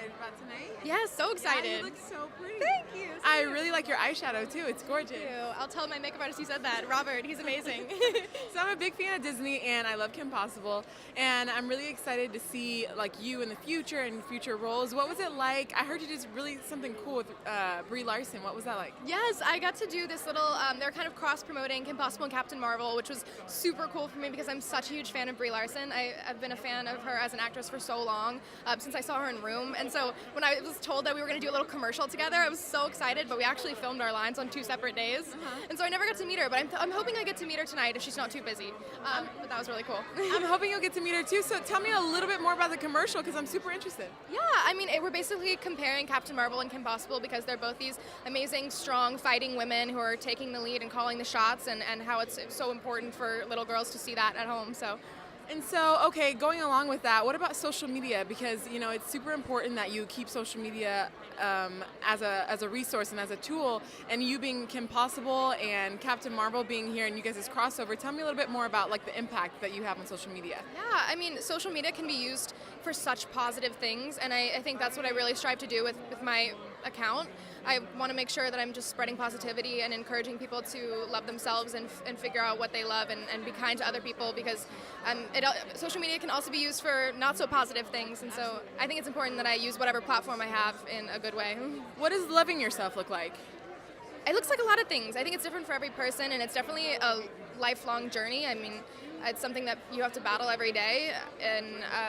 excited about tonight? Yeah, so excited. Yeah, you look so pretty. Thank you. I really like your eyeshadow too. It's gorgeous. Thank you. I'll tell my makeup artist you said that. Robert, he's amazing. So I'm a big fan of Disney and I love Kim Possible, and I'm really excited to see like you in the future and future roles. What was it like? I heard you did really something cool with Brie Larson. What was that like? Yes, I got to do this little, they're kind of cross-promoting Kim Possible and Captain Marvel, which was super cool for me because I'm such a huge fan of Brie Larson. I've been a fan of her as an actress for so long, since I saw her in Room. And so when I was told that we were going to do a little commercial together, I was so excited, but we actually filmed our lines on 2 separate days. And so I never got to meet her, but I'm hoping I get to meet her tonight if she's not too busy. But that was really cool. I'm hoping you'll get to meet her too. So tell me a little bit more about the commercial because I'm super interested. Yeah, I mean, we're basically comparing Captain Marvel and Kim Possible because they're both these amazing, strong, fighting women who are taking the lead and calling the shots, and how it's so important for little girls to see that at home. And so, okay, going along with that, what about social media? Because, you know, it's super important that you keep social media as a resource and as a tool, and you being Kim Possible and Captain Marvel being here and you guys' crossover, tell me a little bit more about like the impact that you have on social media. Yeah, I mean, social media can be used for such positive things, and I think that's what I really strive to do with my account. I want to make sure that I'm just spreading positivity and encouraging people to love themselves and figure out what they love and be kind to other people, because social media can also be used for not so positive things, and so I think it's important that I use whatever platform I have in a good way. What does loving yourself look like? It looks like a lot of things. I think it's different for every person, and it's definitely a lifelong journey. I mean, it's something that you have to battle every day,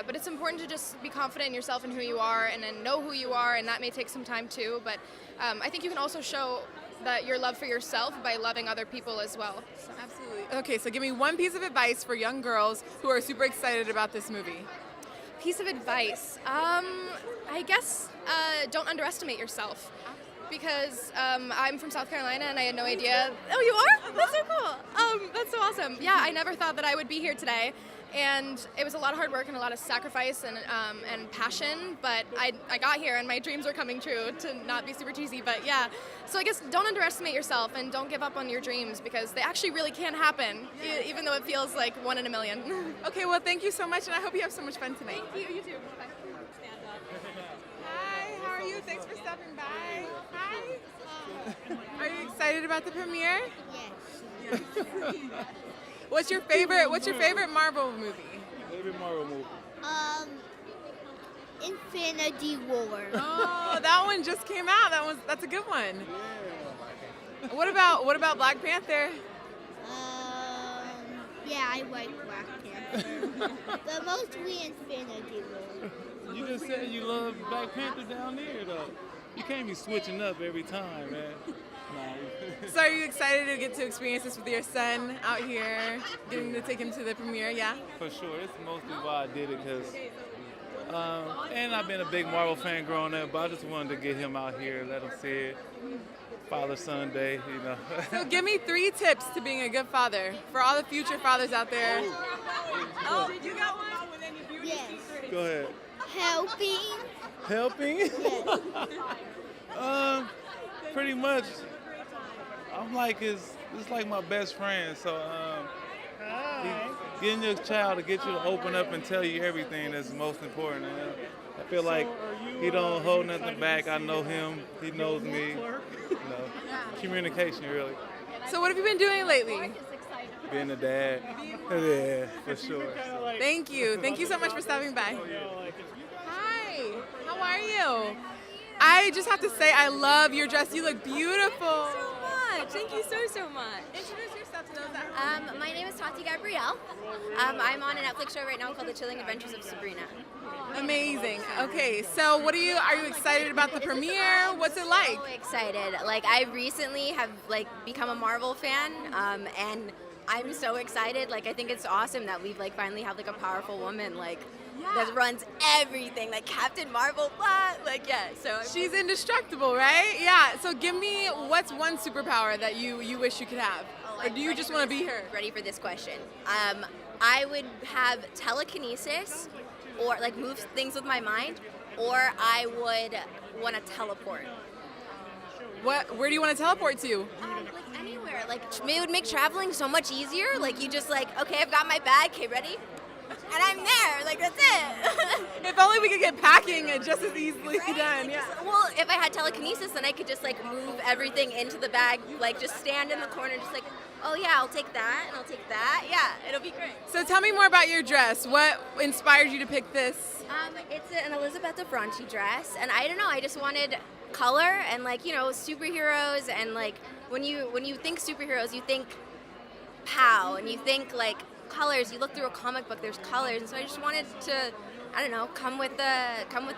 but it's important to just be confident in yourself and who you are, and then know who you are, and that may take some time too, but I think you can also show that your love for yourself by loving other people as well. So. Absolutely. Okay, so give me one piece of advice for young girls who are super excited about this movie. Piece of advice. I guess don't underestimate yourself. Because I'm from South Carolina and I had no idea. Oh, you are? That's so cool. That's so awesome. Yeah, I never thought that I would be here today. And it was a lot of hard work and a lot of sacrifice and passion, but I got here and my dreams are coming true, to not be super cheesy, but yeah. So I guess don't underestimate yourself and don't give up on your dreams, because they actually really can happen, even though it feels like 1 in a million. Okay, well, thank you so much, and I hope you have so much fun tonight. Thank you. You too. Bye. Stand up. Hi, how are you? Thanks for stopping by. Hi. Are you excited about the premiere? Yes. What's your favorite Marvel movie? Favorite Marvel movie? Infinity War. Oh, that one just came out. That's a good one. Yeah. What about Black Panther? Yeah, I like Black Panther. But mostly Infinity War. You just said you love Black Panther down there, though. You can't be switching up every time, man. Nah. So are you excited to get to experience this with your son out here, getting to take him to the premiere? Yeah. For sure. It's mostly why I did it, because and I've been a big Marvel fan growing up, but I just wanted to get him out here, let him see it. Father-Son Day, you know. So give me 3 tips to being a good father for all the future fathers out there. Oh, you got one? Yes. Go ahead. Helping. Helping? Yes. Pretty much. I'm like it's like my best friend. So getting your child to get you to open up and tell you everything is most important. And, I feel like he don't hold nothing back. I know him. He knows me. Communication, really. So what have you been doing lately? Being a dad. Yeah, for sure. Thank you. Thank you so much for stopping by. Hi, how are you? I just have to say I love your dress. You look beautiful. Thank you so much. Introduce yourself to those that My name is Tati Gabrielle. I'm on a Netflix show right now called The Chilling Adventures of Sabrina. Amazing. Okay, so are you excited about the premiere? What's it like? So excited. Like, I recently have become a Marvel fan, and I'm so excited. Like, I think it's awesome that we've finally have a powerful woman that runs everything, like Captain Marvel, so She's indestructible, right? Yeah, so give me, what's one superpower that you wish you could have? Or do you just want to be her? Ready for this question. I would have telekinesis, or move things with my mind, or I would want to teleport. Where do you want to teleport to? Anywhere. It would make traveling so much easier. You just okay, I've got my bag. Okay, ready? and I'm there. Like, that's it. If only we could get packing just as easily done. Yeah. Well, if I had telekinesis, then I could just like move everything into the bag, like just stand in the corner, just like, oh yeah, I'll take that and I'll take that. Yeah, it'll be great. So tell me more about your dress. What inspired you to pick this? It's an Elizabeth Franchi dress, and I don't know, I just wanted color and like, you know, superheroes, and like when you think superheroes, you think POW, and you think like colors. You look through a comic book, there's colors, and so I just wanted to, I don't know, come with the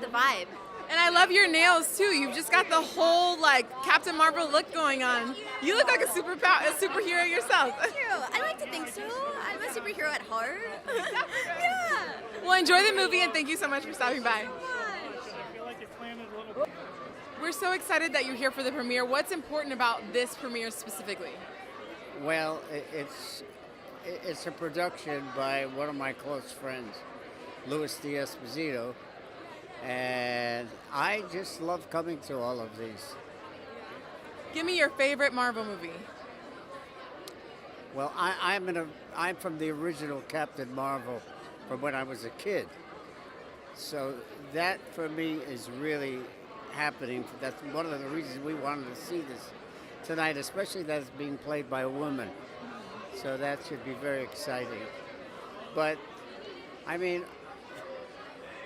vibe. And I love your nails too. You've just got the whole like Captain Marvel look going on. You look like a superhero yourself. Thank you. I like to think so. I'm a superhero at heart. Yeah. Well, enjoy the movie, and thank you so much for stopping by. We're so excited that you're here for the premiere. What's important about this premiere specifically? Well, it's a production by one of my close friends, Louis D'Esposito, and I just love coming to all of these. Give me your favorite Marvel movie. Well, I'm from the original Captain Marvel from when I was a kid, so that for me is really happening. That's one of the reasons we wanted to see this tonight, especially that it's being played by a woman. So that should be very exciting. But, I mean,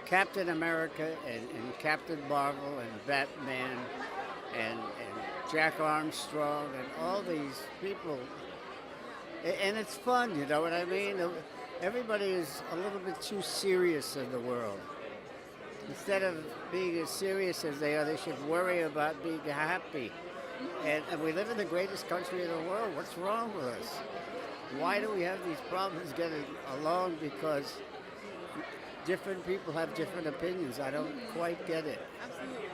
Captain America and Captain Marvel and Batman and Jack Armstrong and all these people, and it's fun, you know what I mean? Everybody is a little bit too serious in the world. Instead of being as serious as they are, they should worry about being happy. And we live in the greatest country in the world. What's wrong with us? Why do we have these problems getting along? Because different people have different opinions. I don't quite get it. Absolutely.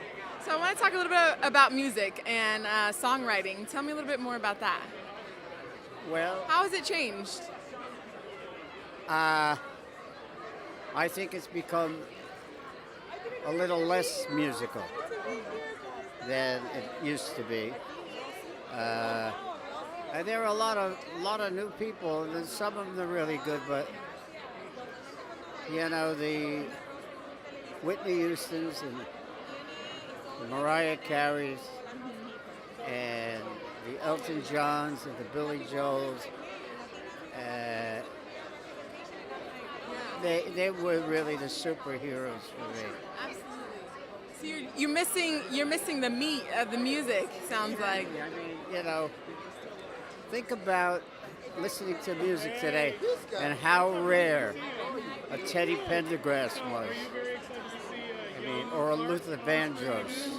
So I want to talk a little bit about music and songwriting. Tell me a little bit more about that. Well, How has it changed? I think it's become a little less musical than it used to be. And there are a lot of new people, and some of them are really good, but you know, the Whitney Houstons and the Mariah Careys and the Elton Johns and the Billy Joels, they were really the superheroes for me. Absolutely. So you're missing the meat of the music. Sounds like. I mean, you know, think about listening to music today and how rare a Teddy Pendergrass was. I mean, or a Luther Vandross,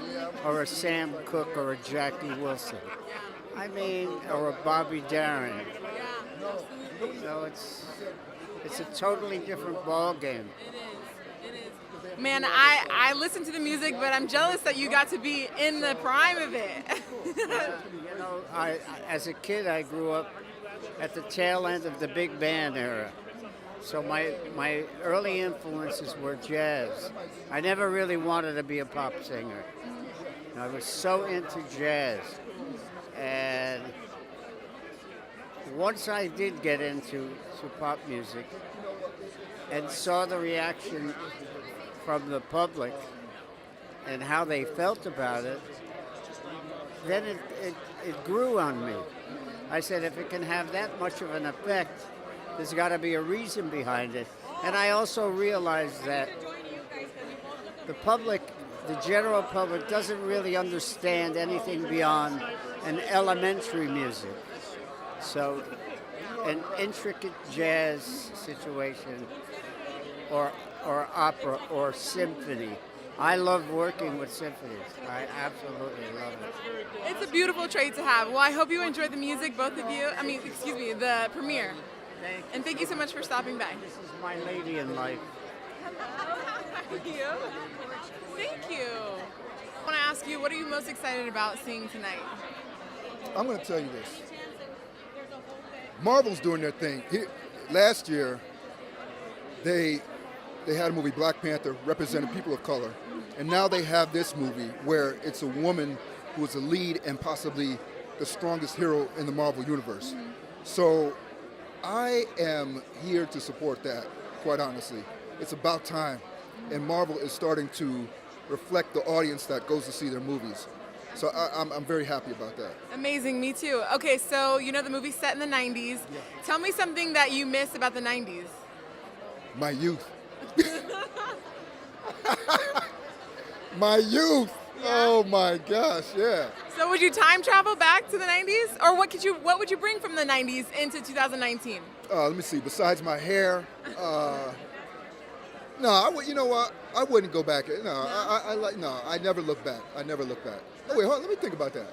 or a Sam Cooke, or a Jackie Wilson. I mean, or a Bobby Darin. So it's a totally different ball game. It is. Man, I listen to the music, but I'm jealous that you got to be in the prime of it. You know, as a kid, I grew up at the tail end of the big band era. So my early influences were jazz. I never really wanted to be a pop singer. I was so into jazz. And once I did get into pop music and saw the reaction from the public and how they felt about it, then it grew on me. I said, if it can have that much of an effect, there's got to be a reason behind it. And I also realized that the public, the general public, doesn't really understand anything beyond an elementary music. So an intricate jazz situation or opera or symphony. I love working with symphonies. I absolutely love it. It's a beautiful trait to have. Well, I hope you enjoyed the music, both of you. The premiere. And thank you so much for stopping by. This is my lady in life. Thank you. Thank you. I want to ask you, what are you most excited about seeing tonight? I'm going to tell you this. Marvel's doing their thing. Last year, they had a movie, Black Panther, representing people of color. And now they have this movie where it's a woman who is a lead and possibly the strongest hero in the Marvel universe. So I am here to support that. quite honestly. It's about time. And Marvel is starting to reflect the audience that goes to see their movies. So I'm very happy about that. Amazing, me too. Okay, so you know the movie's set in the 90s. Tell me something that you miss about the 90s. My youth. My youth. Oh my gosh, yeah. So would you time travel back to the 90s? Or what would you bring from the 90s into 2019? Let me see. Besides my hair, no, you know what? I wouldn't go back. No, I never look back. I never look back. Oh wait, hold on, let me think about that.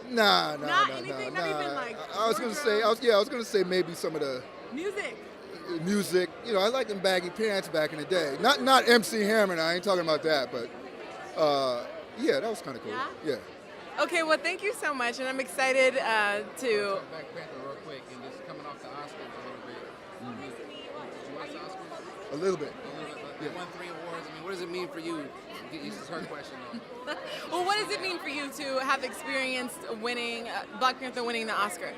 Nah. Not anything, not even like I was gonna say maybe some of the music. You know, I like them baggy pants back in the day. Not MC Hammer. I ain't talking about that, but yeah, that was kind of cool. Yeah. Okay, well, thank you so much, and I'm excited to. Black Panther real quick, and just coming off the Oscars a little bit. Did you watch the Oscars? A little bit. They won 3 awards. I mean, what does it mean for you? This is her question, though. Well, what does it mean for you to have experienced winning Black Panther winning the Oscar?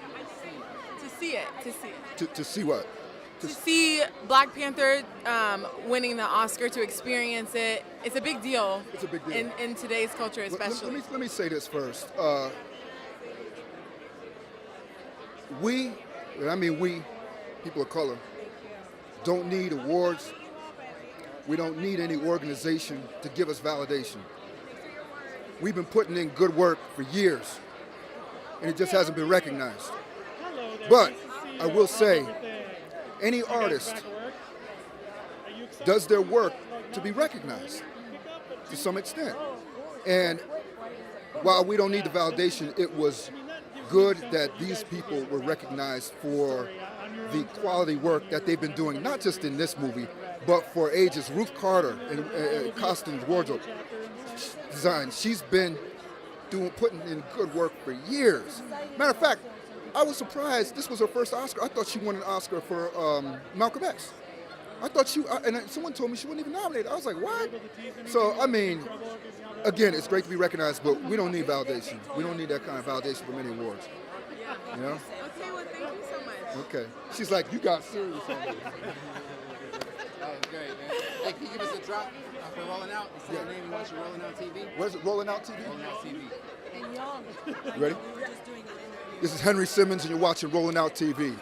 To see it. To see what? To see Black Panther winning the Oscar, to experience it, it's a big deal. It's a big deal. In today's culture, especially. Let me say this first. We, people of color, don't need awards. We don't need any organization to give us validation. We've been putting in good work for years, and it just hasn't been recognized. But I will say, any artist does their work to be recognized to some extent. And while we don't need the validation, it was good that these people were recognized for the quality work that they've been doing, not just in this movie, but for ages. Ruth Carter in costumes, wardrobe design, she's been putting in good work for years. Matter of fact, I was surprised this was her first Oscar. I thought she won an Oscar for Malcolm X. I thought and someone told me she wasn't even nominated. I was like, what? So, I mean, again, it's great to be recognized, but we don't need validation. We don't need that kind of validation from any awards. You know? Okay, well, thank you so much. Okay. She's like, you got serious on me. That was great, man. Hey, can you give us a drop for Rolling Out? Say your name and watch your Rolling Out TV. Where's it? Rolling Out TV? Rolling Out TV. You ready? This is Henry Simmons, and you're watching Rolling Out TV.